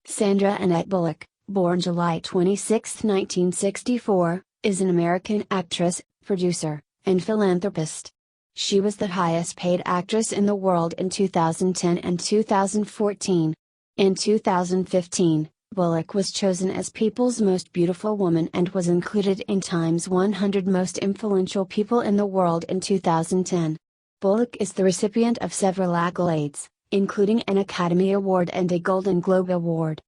Sandra Annette Bullock, born July 26, 1964, is an American actress, producer, and philanthropist. She was the highest paid actress in the world in 2010 and 2014. In 2015, Bullock was chosen as People's Most Beautiful Woman and was included in Time's 100 Most Influential People in the World in 2010. Bullock is the recipient of several accolades, including an Academy Award and a Golden Globe Award.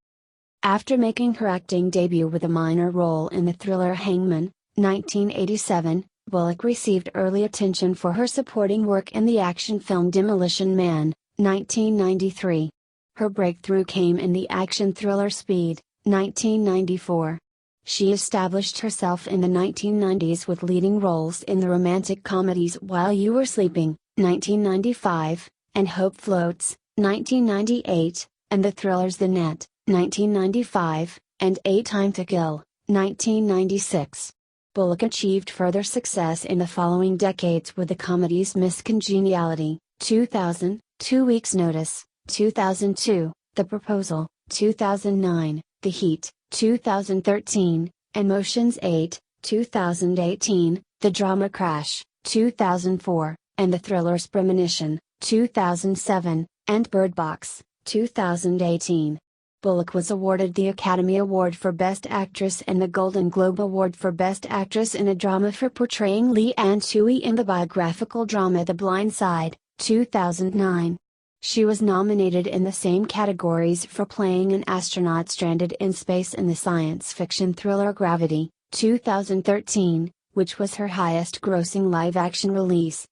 After making her acting debut with a minor role in the thriller Hangman, 1987, Bullock received early attention for her supporting work in the action film Demolition Man, 1993. Her breakthrough came in the action thriller Speed, 1994. She established herself in the 1990s with leading roles in the romantic comedies While You Were Sleeping, 1995, and Hope Floats, 1998, and the thrillers The Net, 1995, and A Time to Kill, 1996. Bullock achieved further success in the following decades with the comedies Miss Congeniality, 2000, 2 Weeks Notice, 2002, The Proposal, 2009, The Heat, 2013, and Motion's 8, 2018, The Drama Crash, 2004, and the thrillers Premonition, 2007, and Bird Box, 2018. Bullock was awarded the Academy Award for Best Actress and the Golden Globe Award for Best Actress in a Drama for portraying Leigh Anne Tuohy in the biographical drama The Blind Side, 2009. She was nominated in the same categories for playing an astronaut stranded in space in the science fiction thriller Gravity, 2013, which was her highest-grossing live-action release.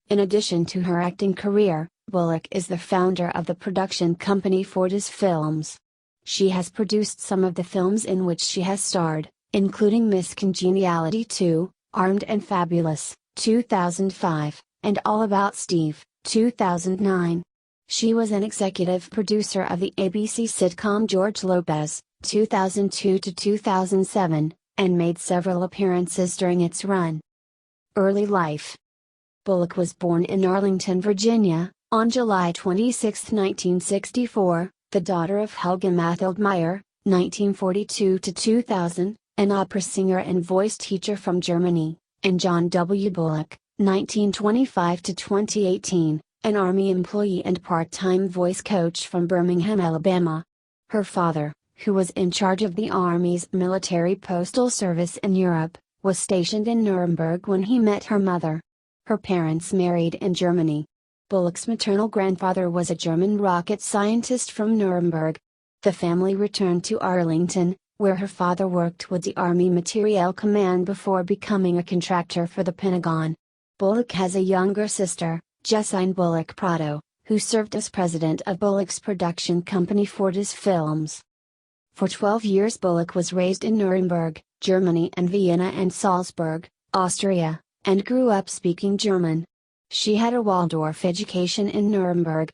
In addition to her acting career, Bullock is the founder of the production company Fortis Films. She has produced some of the films in which she has starred, including Miss Congeniality 2, Armed and Fabulous, 2005, and All About Steve, 2009. She was an executive producer of the ABC sitcom George Lopez, 2002 to 2007, and made several appearances during its run. Early life. Bullock was born in Arlington, Virginia, on July 26, 1964, the daughter of Helga Mathilde-Meyer, 1942 to 2000, an opera singer and voice teacher from Germany, and John W. Bullock, 1925 to 2018, an Army employee and part-time voice coach from Birmingham, Alabama. Her father, who was in charge of the Army's military postal service in Europe, was stationed in Nuremberg when he met her mother. Her parents married in Germany. Bullock's maternal grandfather was a German rocket scientist from Nuremberg. The family returned to Arlington, where her father worked with the Army Materiel Command before becoming a contractor for the Pentagon. Bullock has a younger sister, Jessine Bullock Prado, who served as president of Bullock's production company Fortis Films. For 12 years Bullock was raised in Nuremberg, Germany and Vienna and Salzburg, Austria, and grew up speaking German. She had a Waldorf education in Nuremberg.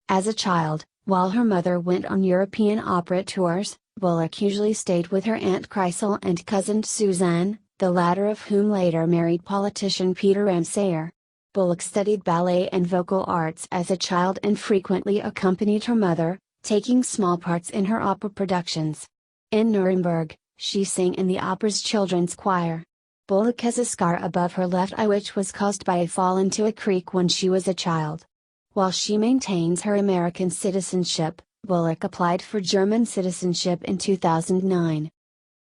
As a child, while her mother went on European opera tours, Bullock usually stayed with her Aunt Kreisel and cousin Suzanne, the latter of whom later married politician Peter Ramsayer. Bullock studied ballet and vocal arts as a child and frequently accompanied her mother, taking small parts in her opera productions. In Nuremberg, she sang in the opera's children's choir. Bullock has a scar above her left eye which was caused by a fall into a creek when she was a child. While she maintains her American citizenship, Bullock applied for German citizenship in 2009.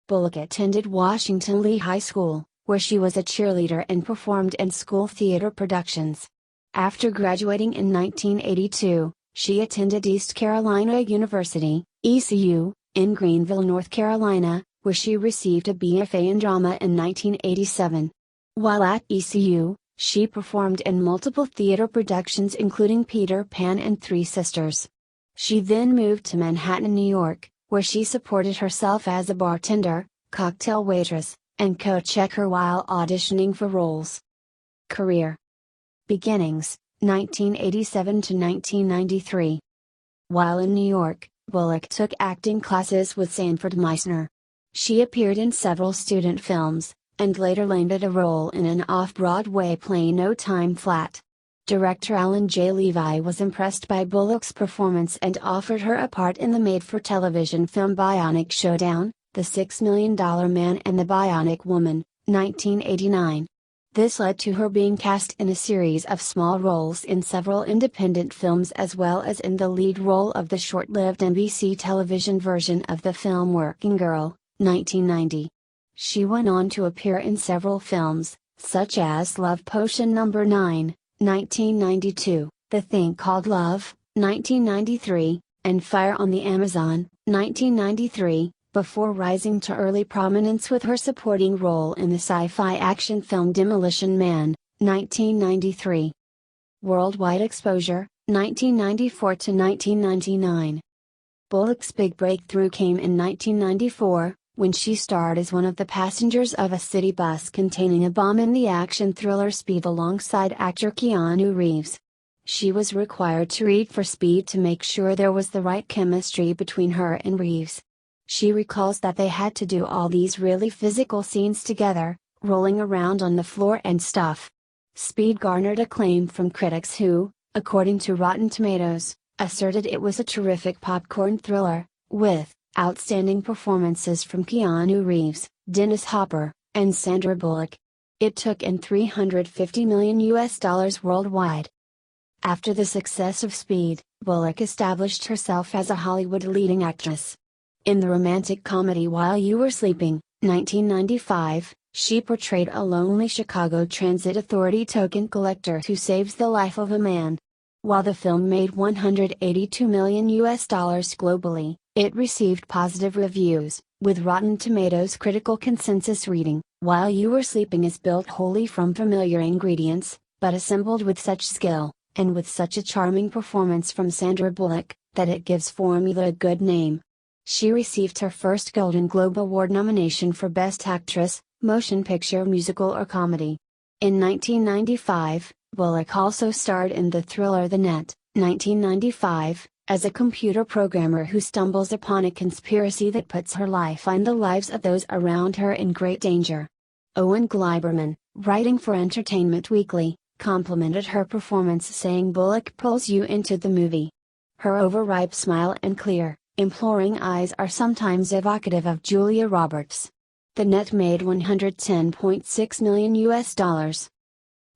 Bullock attended Washington Lee High School, where she was a cheerleader and performed in school theater productions. After graduating in 1982, she attended East Carolina University, ECU, in Greenville, North Carolina, where she received a BFA in drama in 1987. While at ECU, she performed in multiple theater productions including Peter Pan and Three Sisters. She then moved to Manhattan, New York, where she supported herself as a bartender, cocktail waitress, and co-checker while auditioning for roles. Career. Beginnings, 1987 to 1993. While in New York, Bullock took acting classes with Sanford Meisner. She appeared in several student films, and later landed a role in an off-Broadway play No Time Flat. Director Alan J. Levi was impressed by Bullock's performance and offered her a part in the made-for-television film Bionic Showdown, The $6 Million Man and the Bionic Woman, 1989. This led to her being cast in a series of small roles in several independent films as well as in the lead role of the short-lived NBC television version of the film Working Girl, 1990. She went on to appear in several films, such as Love Potion No. 9, 1992, The Thing Called Love, 1993, and Fire on the Amazon, 1993, before rising to early prominence with her supporting role in the sci-fi action film Demolition Man, 1993. Worldwide exposure, 1994 to 1999. Bullock's big breakthrough came in 1994, when she starred as one of the passengers of a city bus containing a bomb in the action thriller Speed alongside actor Keanu Reeves. She was required to read for Speed to make sure there was the right chemistry between her and Reeves. She recalls that they had to do all these really physical scenes together, rolling around on the floor and stuff. Speed garnered acclaim from critics who, according to Rotten Tomatoes, asserted it was a terrific popcorn thriller, with outstanding performances from Keanu Reeves, Dennis Hopper, and Sandra Bullock. It took in $350 million worldwide. After the success of Speed, Bullock established herself as a Hollywood leading actress. In the romantic comedy While You Were Sleeping, 1995, she portrayed a lonely Chicago Transit Authority token collector who saves the life of a man. While the film made $182 million globally, it received positive reviews, with Rotten Tomatoes critical consensus reading, While You Were Sleeping is built wholly from familiar ingredients, but assembled with such skill, and with such a charming performance from Sandra Bullock, that it gives Formula a good name. She received her first Golden Globe Award nomination for Best Actress, Motion Picture Musical or Comedy. In 1995, Bullock also starred in the thriller The Net, 1995, as a computer programmer who stumbles upon a conspiracy that puts her life and the lives of those around her in great danger. Owen Gleiberman, writing for Entertainment Weekly, complimented her performance saying Bullock pulls you into the movie. Her overripe smile and clear, imploring eyes are sometimes evocative of Julia Roberts. The Net made $110.6 million.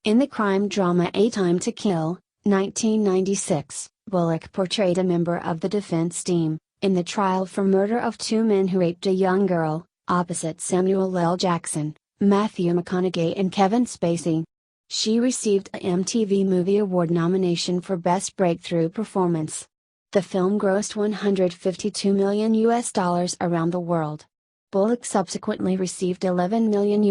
In the crime drama A Time to Kill, 1996, Bullock portrayed a member of the defense team, in the trial for murder of two men who raped a young girl, opposite Samuel L. Jackson, Matthew McConaughey and Kevin Spacey. She received a MTV Movie Award nomination for Best Breakthrough Performance. The film grossed $152 million around the world. Bullock subsequently received $11 million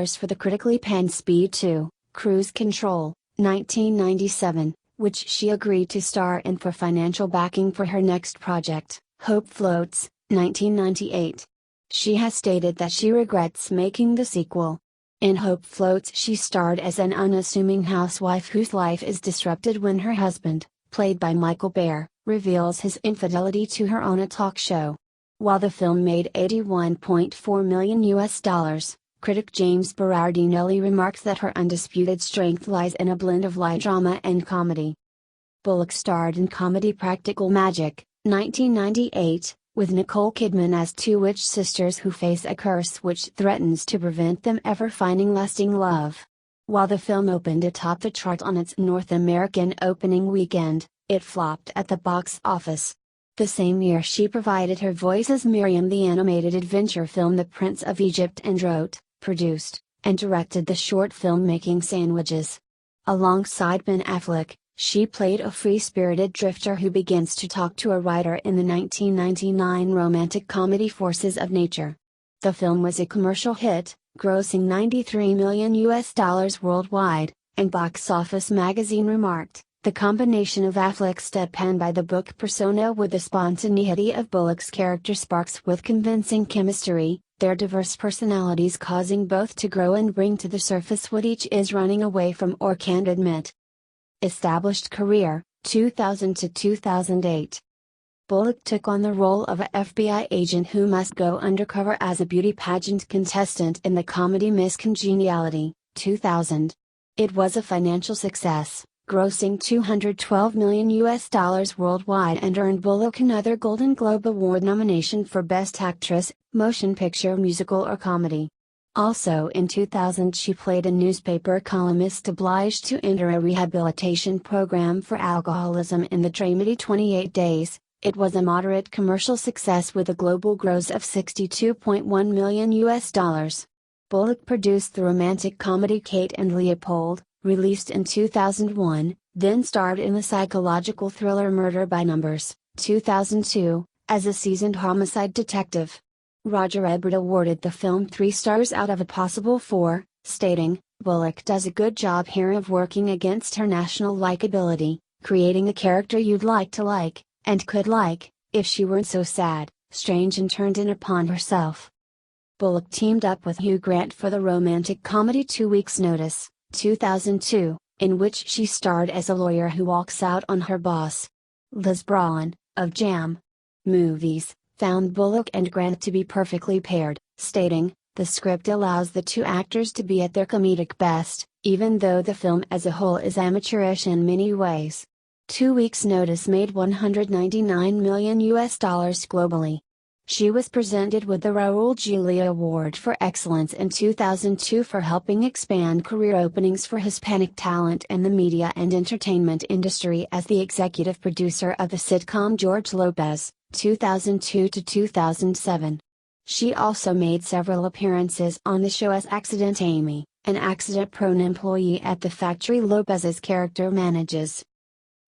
for the critically panned Speed 2, Cruise Control, 1997, which she agreed to star in for financial backing for her next project, Hope Floats, 1998. She has stated that she regrets making the sequel. In Hope Floats she starred as an unassuming housewife whose life is disrupted when her husband, played by Michael Bear, reveals his infidelity to her on a talk show. While the film made $81.4 million, critic James Berardinelli remarks that her undisputed strength lies in a blend of light drama and comedy. Bullock starred in comedy Practical Magic, 1998, with Nicole Kidman as two witch sisters who face a curse which threatens to prevent them ever finding lasting love. While the film opened atop the chart on its North American opening weekend, it flopped at the box office. The same year she provided her voice as Miriam the animated adventure film The Prince of Egypt and wrote, produced, and directed the short film Making Sandwiches. Alongside Ben Affleck, she played a free-spirited drifter who begins to talk to a writer in the 1999 romantic comedy Forces of Nature. The film was a commercial hit, grossing $93 million worldwide, and Box Office Magazine remarked, the combination of Affleck's deadpan by-the-book persona with the spontaneity of Bullock's character sparks with convincing chemistry, their diverse personalities causing both to grow and bring to the surface what each is running away from or can't admit. Established career, 2000 to 2008. Bullock took on the role of a FBI agent who must go undercover as a beauty pageant contestant in the comedy Miss Congeniality, 2000. It was a financial success, grossing $212 million worldwide and earned Bullock another Golden Globe Award nomination for Best Actress, Motion Picture, Musical or Comedy. Also in 2000 she played a newspaper columnist obliged to enter a rehabilitation program for alcoholism in the dramedy 28 Days. It was a moderate commercial success with a global gross of $62.1 million. Bullock produced the romantic comedy Kate and Leopold, released in 2001, then starred in the psychological thriller Murder by Numbers, 2002, as a seasoned homicide detective. Roger Ebert awarded the film 3 stars out of a possible 4, stating, "Bullock does a good job here of working against her national likability, creating a character you'd like, and could like, if she weren't so sad, strange and turned in upon herself." Bullock teamed up with Hugh Grant for the romantic comedy 2 Weeks' Notice, 2002, in which she starred as a lawyer who walks out on her boss. Liz Braun, of Jam Movies, found Bullock and Grant to be perfectly paired, stating, "The script allows the 2 actors to be at their comedic best, even though the film as a whole is amateurish in many ways." 2 Weeks' Notice made $199 million globally. She was presented with the Raul Julia Award for Excellence in 2002 for helping expand career openings for Hispanic talent in the media and entertainment industry as the executive producer of the sitcom George Lopez, 2002 to 2007. She also made several appearances on the show as Accident Amy, an accident-prone employee at the factory Lopez's character manages.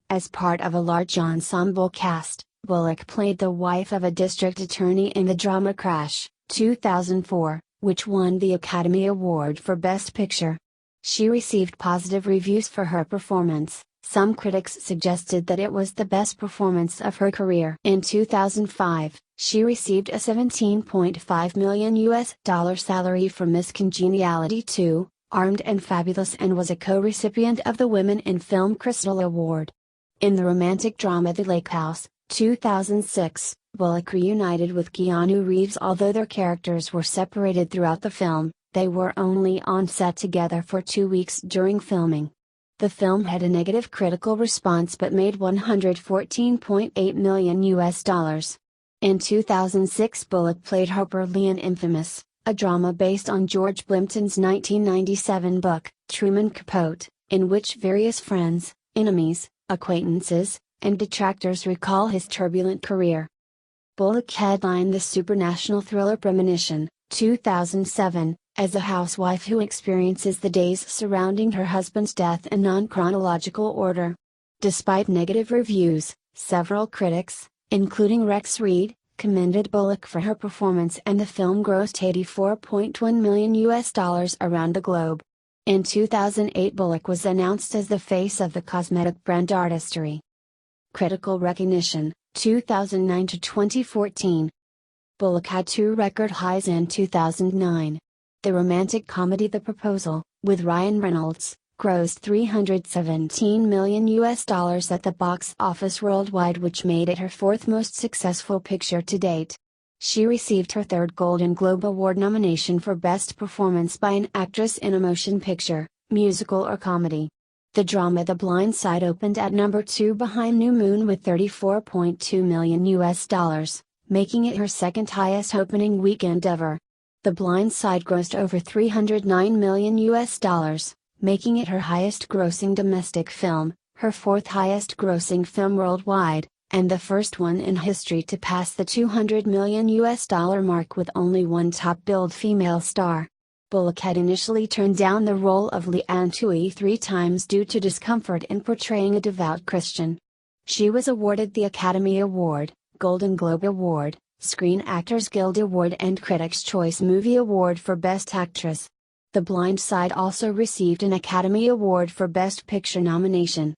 As part of a large ensemble cast, Bullock played the wife of a district attorney in the drama Crash, 2004, which won the Academy Award for Best Picture. She received positive reviews for her performance. Some critics suggested that it was the best performance of her career. In 2005, she received a $17.5 million salary for Miss Congeniality 2, Armed and Fabulous, and was a co-recipient of the Women in Film Crystal Award. In the romantic drama The Lake House, 2006, Bullock reunited with Keanu Reeves. Although their characters were separated throughout the film, they were only on set together for 2 weeks during filming. The film had a negative critical response but made $114.8 million. In 2006, Bullock played Harper Lee in Infamous, a drama based on George Plimpton's 1997 book, Truman Capote, in which various friends, enemies, acquaintances, and detractors recall his turbulent career. Bullock headlined the supernational thriller Premonition, 2007, as a housewife who experiences the days surrounding her husband's death in non-chronological order. Despite negative reviews, several critics, including Rex Reed, commended Bullock for her performance, and the film grossed $84.1 million around the globe. In 2008, Bullock was announced as the face of the cosmetic brand Artistry. Critical recognition, 2009 to 2014. Bullock had 2 record highs in 2009. The romantic comedy The Proposal, with Ryan Reynolds, grossed $317 million at the box office worldwide, which made it her 4th most successful picture to date. She received her 3rd Golden Globe Award nomination for Best Performance by an Actress in a Motion Picture, Musical or Comedy. The drama The Blind Side opened at number 2 behind New Moon with $34.2 million, making it her 2nd highest opening weekend ever. The Blind Side grossed over $309 million, making it her highest grossing domestic film, her 4th highest grossing film worldwide, and the first one in history to pass the $200 million mark with only one top-billed female star. Bullock had initially turned down the role of Leanne Tui 3 times due to discomfort in portraying a devout Christian. She was awarded the Academy Award, Golden Globe Award, Screen Actors Guild Award, and Critics' Choice Movie Award for Best Actress. The Blind Side also received an Academy Award for Best Picture nomination.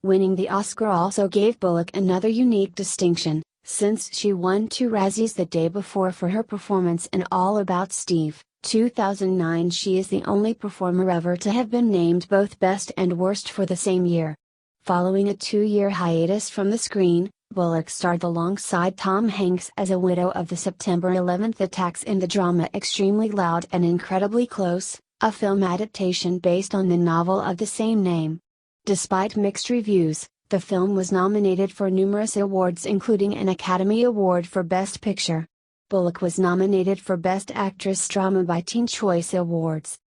Winning the Oscar also gave Bullock another unique distinction, since she won 2 Razzies the day before for her performance in All About Steve, 2009. She is the only performer ever to have been named both Best and Worst for the same year. Following a 2-year hiatus from the screen, Bullock starred alongside Tom Hanks as a widow of the September 11th attacks in the drama Extremely Loud and Incredibly Close, a film adaptation based on the novel of the same name. Despite mixed reviews, the film was nominated for numerous awards including an Academy Award for Best Picture. Bullock was nominated for Best Actress Drama by Teen Choice Awards.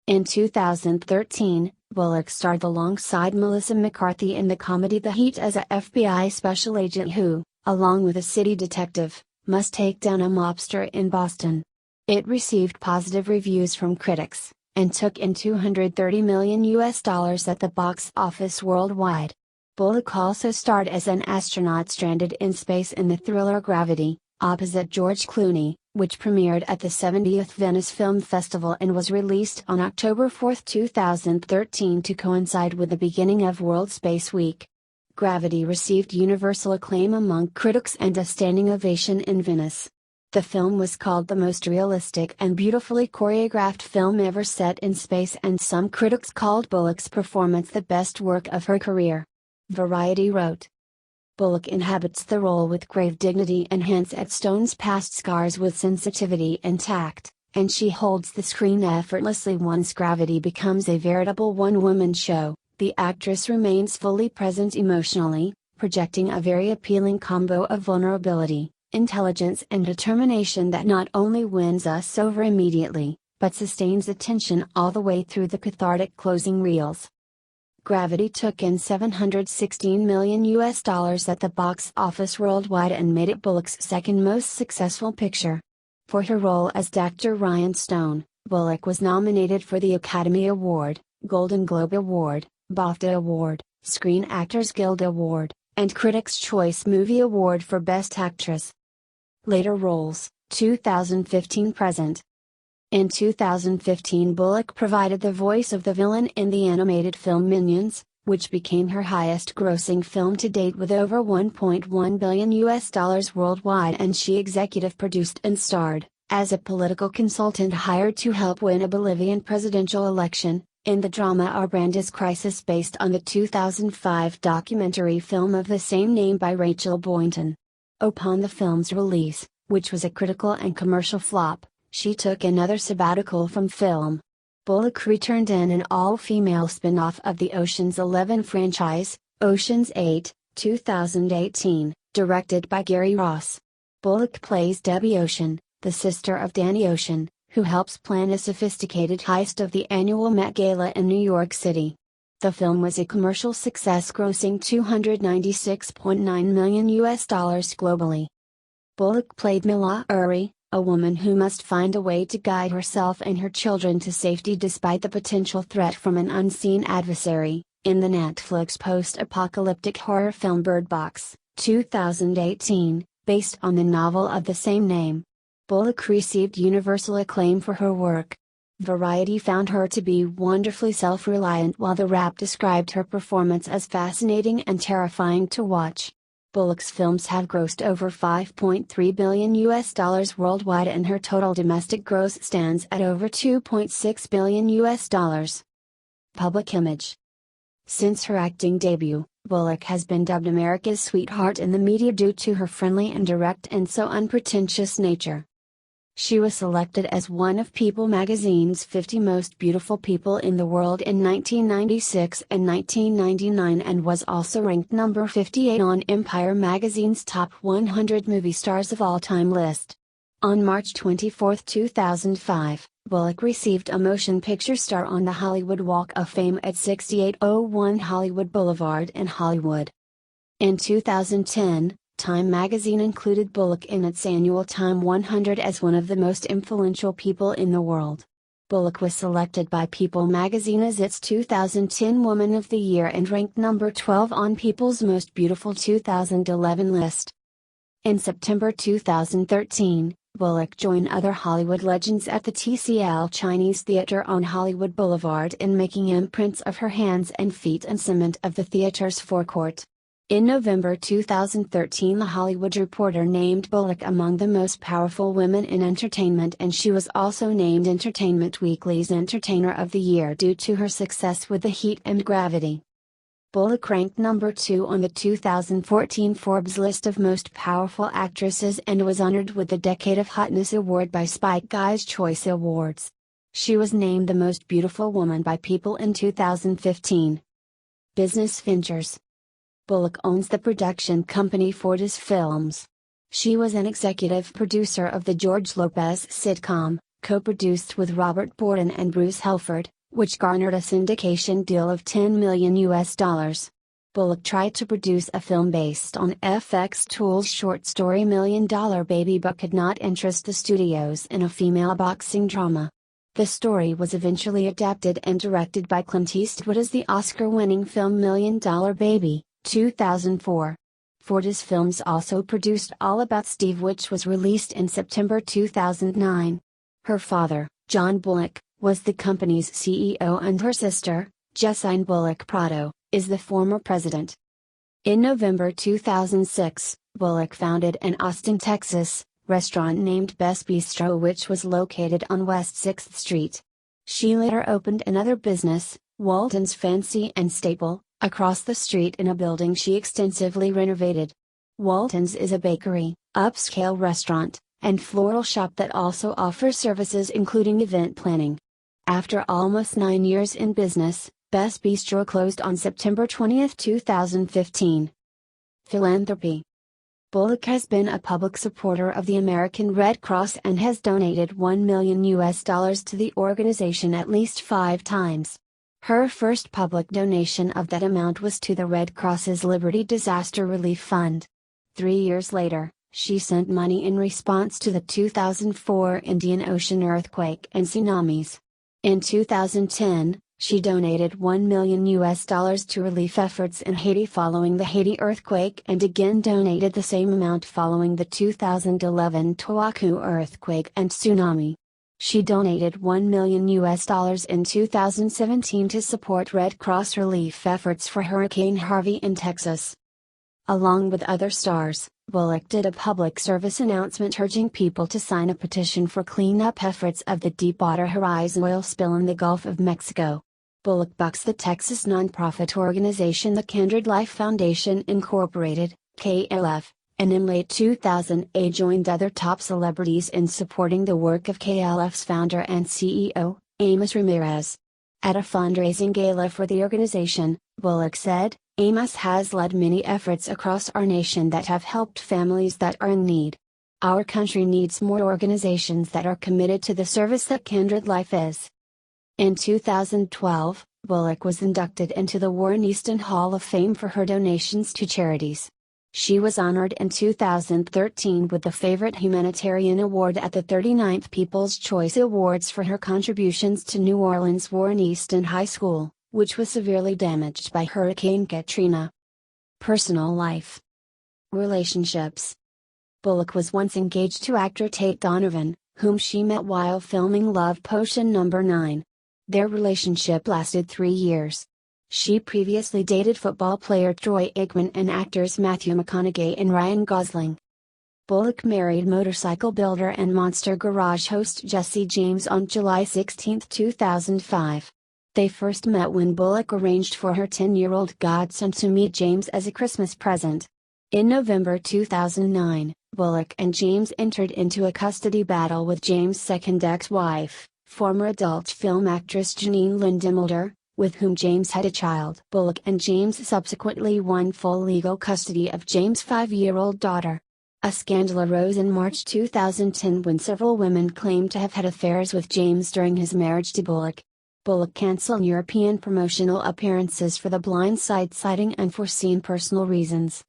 In 2013, Bullock starred alongside Melissa McCarthy in the comedy The Heat as a FBI special agent who, along with a city detective, must take down a mobster in Boston. It received positive reviews from critics, and took in $230 million at the box office worldwide. Bullock also starred as an astronaut stranded in space in the thriller Gravity, opposite George Clooney, which premiered at the 70th Venice Film Festival and was released on October 4, 2013 to coincide with the beginning of World Space Week. Gravity received universal acclaim among critics and a standing ovation in Venice. The film was called the most realistic and beautifully choreographed film ever set in space, and some critics called Bullock's performance the best work of her career. Variety wrote, "Bullock inhabits the role with grave dignity and hints at Stone's past scars with sensitivity and tact, and she holds the screen effortlessly. Once Gravity becomes a veritable one-woman show, the actress remains fully present emotionally, projecting a very appealing combo of vulnerability, intelligence and determination that not only wins us over immediately, but sustains attention all the way through the cathartic closing reels." Gravity took in $716 million at the box office worldwide and made it Bullock's second most successful picture. For her role as Dr. Ryan Stone, Bullock was nominated for the Academy Award, Golden Globe Award, BAFTA Award, Screen Actors Guild Award, and Critics' Choice Movie Award for Best Actress. Later roles, 2015-present. In 2015, Bullock provided the voice of the villain in the animated film Minions, which became her highest-grossing film to date with over $1.1 billion worldwide, and she executive produced and starred, as a political consultant hired to help win a Bolivian presidential election, in the drama Our Brand is Crisis, based on the 2005 documentary film of the same name by Rachel Boynton. Upon the film's release, which was a critical and commercial flop, she took another sabbatical from film. Bullock returned in an all-female spin-off of the Ocean's 11 franchise, Ocean's 8, 2018, directed by Gary Ross. Bullock plays Debbie Ocean, the sister of Danny Ocean, who helps plan a sophisticated heist of the annual Met Gala in New York City. The film was a commercial success, grossing $296.9 million globally. Bullock played Mila Uri, a woman who must find a way to guide herself and her children to safety despite the potential threat from an unseen adversary, in the Netflix post-apocalyptic horror film Bird Box, 2018, based on the novel of the same name. Bullock received universal acclaim for her work. Variety found her to be wonderfully self-reliant, while The Wrap described her performance as fascinating and terrifying to watch. Bullock's films have grossed over $5.3 billion worldwide, and her total domestic gross stands at over $2.6 billion. Public image. Since her acting debut, Bullock has been dubbed America's sweetheart in the media due to her friendly and direct and so unpretentious nature. She was selected as one of People magazine's 50 Most Beautiful People in the World in 1996 and 1999, and was also ranked number 58 on Empire magazine's Top 100 Movie Stars of All Time list. On March 24, 2005, Bullock received a Motion Picture Star on the Hollywood Walk of Fame at 6801 Hollywood Boulevard in Hollywood. In 2010, Time magazine included Bullock in its annual Time 100 as one of the most influential people in the world. Bullock was selected by People magazine as its 2010 Woman of the Year and ranked number 12 on People's Most Beautiful 2011 list. In September 2013, Bullock joined other Hollywood legends at the TCL Chinese Theater on Hollywood Boulevard in making imprints of her hands and feet and cement of the theater's forecourt. In November 2013, The Hollywood Reporter named Bullock among the most powerful women in entertainment, and she was also named Entertainment Weekly's Entertainer of the Year due to her success with The Heat and Gravity. Bullock ranked number 2 on the 2014 Forbes list of most powerful actresses and was honored with the Decade of Hotness award by Spike Guy's Choice Awards. She was named the most beautiful woman by People in 2015. Business ventures. Bullock owns the production company Fortis Films. She was an executive producer of the George Lopez sitcom, co-produced with Robert Borden and Bruce Helford, which garnered a syndication deal of $10 million. Bullock tried to produce a film based on FX Tools' short story $1 Million Baby but could not interest the studios in a female boxing drama. The story was eventually adapted and directed by Clint Eastwood as the Oscar-winning film $1 Million Baby, 2004. Fortis Films also produced All About Steve, which was released in September 2009. Her father, John Bullock, was the company's CEO, and her sister, Jessine Bullock Prado, is the former president. In November 2006, Bullock founded an Austin, Texas, restaurant named Best Bistro, which was located on West 6th Street. She later opened another business, Walton's Fancy and Staple, across the street in a building she extensively renovated. Walton's is a bakery, upscale restaurant, and floral shop that also offers services including event planning. After almost 9 years in business, Best Bistro closed on September 20, 2015. Philanthropy. Bullock has been a public supporter of the American Red Cross and has donated $1 million to the organization at least 5 times. Her first public donation of that amount was to the Red Cross's Liberty Disaster Relief Fund. 3 years later, she sent money in response to the 2004 Indian Ocean earthquake and tsunamis. In 2010, she donated $1 million to relief efforts in Haiti following the Haiti earthquake and again donated the same amount following the 2011 Tohoku earthquake and tsunami. She donated $1 million in 2017 to support Red Cross relief efforts for Hurricane Harvey in Texas. Along with other stars, Bullock did a public service announcement urging people to sign a petition for cleanup efforts of the Deepwater Horizon oil spill in the Gulf of Mexico. Bullock bucks the Texas nonprofit organization the Kindred Life Foundation Incorporated, KLF, and in late 2008 joined other top celebrities in supporting the work of KLF's founder and CEO, Amos Ramirez. At a fundraising gala for the organization, Bullock said, "Amos has led many efforts across our nation that have helped families that are in need. Our country needs more organizations that are committed to the service that Kindred Life is." In 2012, Bullock was inducted into the Warren Easton Hall of Fame for her donations to charities. She was honored in 2013 with the Favorite Humanitarian Award at the 39th People's Choice Awards for her contributions to New Orleans' Warren Easton High School, which was severely damaged by Hurricane Katrina. Personal life. Relationships. Bullock was once engaged to actor Tate Donovan, whom she met while filming Love Potion No. 9. Their relationship lasted 3 years. She previously dated football player Troy Aikman and actors Matthew McConaughey and Ryan Gosling. Bullock married motorcycle builder and Monster Garage host Jesse James on July 16, 2005. They first met when Bullock arranged for her 10-year-old godson to meet James as a Christmas present. In November 2009, Bullock and James entered into a custody battle with James' second ex-wife, former adult film actress Janine Lindemulder, with whom James had a child. Bullock and James subsequently won full legal custody of James' 5-year-old daughter. A scandal arose in March 2010 when several women claimed to have had affairs with James during his marriage to Bullock. Bullock canceled European promotional appearances for The Blind Side, citing unforeseen personal reasons.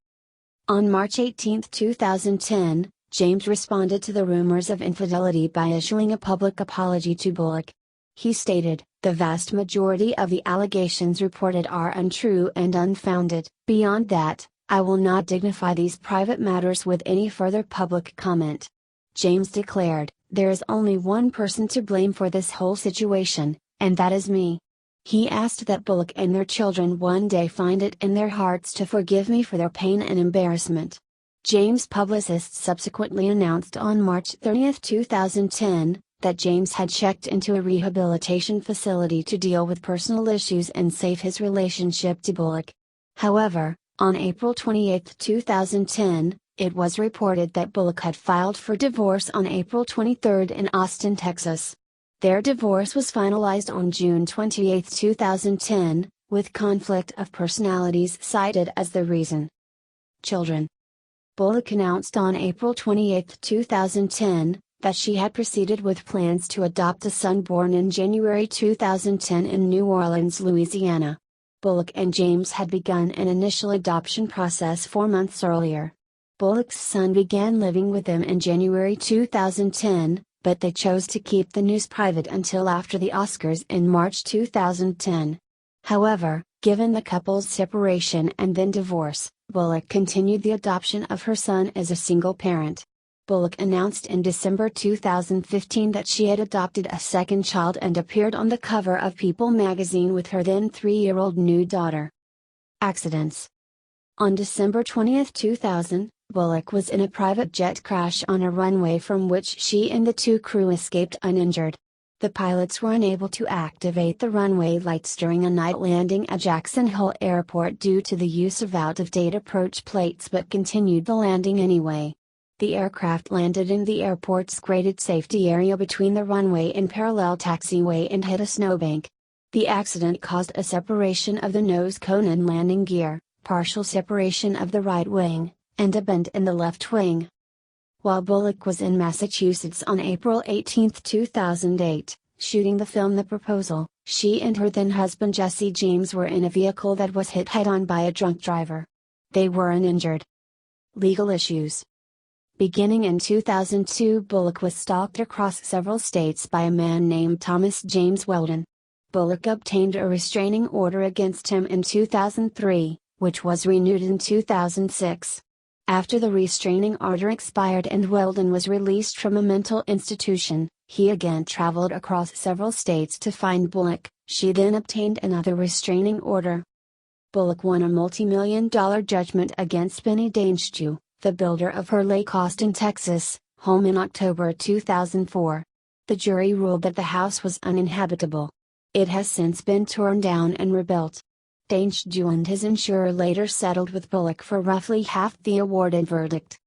On March 18, 2010, James responded to the rumors of infidelity by issuing a public apology to Bullock. He stated, "The vast majority of the allegations reported are untrue and unfounded. Beyond that, I will not dignify these private matters with any further public comment." James declared, "There is only one person to blame for this whole situation, and that is me." He asked that Bullock and their children one day find it in their hearts to forgive me for their pain and embarrassment. James' publicist subsequently announced on March 30, 2010, that James had checked into a rehabilitation facility to deal with personal issues and save his relationship to Bullock. However, on April 28, 2010, it was reported that Bullock had filed for divorce on April 23 in Austin, Texas. Their divorce was finalized on June 28, 2010, with conflict of personalities cited as the reason. Children. Bullock announced on April 28, 2010, that she had proceeded with plans to adopt a son born in January 2010 in New Orleans, Louisiana. Bullock and James had begun an initial adoption process 4 months earlier. Bullock's son began living with them in January 2010, but they chose to keep the news private until after the Oscars in March 2010. However, given the couple's separation and then divorce, Bullock continued the adoption of her son as a single parent. Bullock announced in December 2015 that she had adopted a second child and appeared on the cover of People magazine with her then 3-year-old new daughter. Accidents. On December 20, 2000, Bullock was in a private jet crash on a runway from which she and the 2 crew escaped uninjured. The pilots were unable to activate the runway lights during a night landing at Jackson Hole Airport due to the use of out-of-date approach plates but continued the landing anyway. The aircraft landed in the airport's graded safety area between the runway and parallel taxiway and hit a snowbank. The accident caused a separation of the nose cone and landing gear, partial separation of the right wing, and a bend in the left wing. While Bullock was in Massachusetts on April 18, 2008, shooting the film The Proposal, she and her then-husband Jesse James were in a vehicle that was hit head-on by a drunk driver. They were uninjured. Legal issues. Beginning in 2002, Bullock was stalked across several states by a man named Thomas James Weldon. Bullock obtained a restraining order against him in 2003, which was renewed in 2006. After the restraining order expired and Weldon was released from a mental institution, he again traveled across several states to find Bullock. She then obtained another restraining order. Bullock won a multi-million-dollar judgment against Benny Dangerfield, the builder of her Lake Austin, Texas, home in October 2004. The jury ruled that the house was uninhabitable. It has since been torn down and rebuilt. Dangerfield and his insurer later settled with Bullock for roughly half the awarded verdict.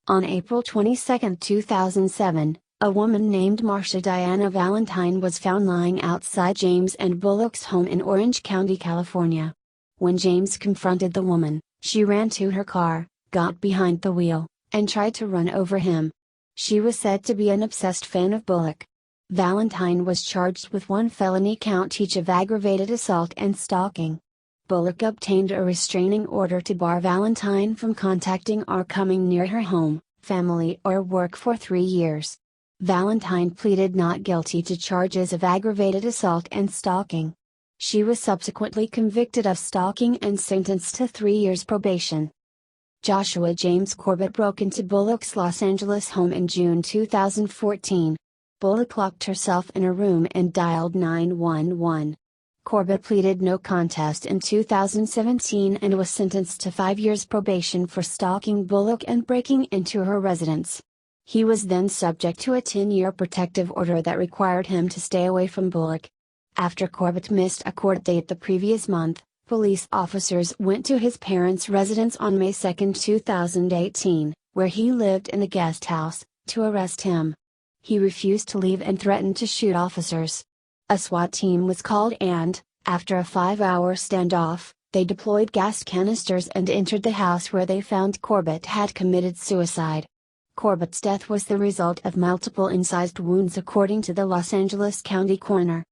On April 22, 2007, a woman named Marsha Diana Valentine was found lying outside James and Bullock's home in Orange County, California. When James confronted the woman, she ran to her car, got behind the wheel, and tried to run over him. She was said to be an obsessed fan of Bullock. Valentine was charged with 1 felony count each of aggravated assault and stalking. Bullock obtained a restraining order to bar Valentine from contacting or coming near her home, family or work for 3 years. Valentine pleaded not guilty to charges of aggravated assault and stalking. She was subsequently convicted of stalking and sentenced to 3 years probation. Joshua James Corbett broke into Bullock's Los Angeles home in June 2014. Bullock locked herself in a room and dialed 911. Corbett pleaded no contest in 2017 and was sentenced to 5 years probation for stalking Bullock and breaking into her residence. He was then subject to a 10-year protective order that required him to stay away from Bullock. After Corbett missed a court date the previous month, police officers went to his parents' residence on May 2, 2018, where he lived in the guest house, to arrest him. He refused to leave and threatened to shoot officers. A SWAT team was called and, after a 5-hour standoff, they deployed gas canisters and entered the house where they found Corbett had committed suicide. Corbett's death was the result of multiple incised wounds according to the Los Angeles County coroner.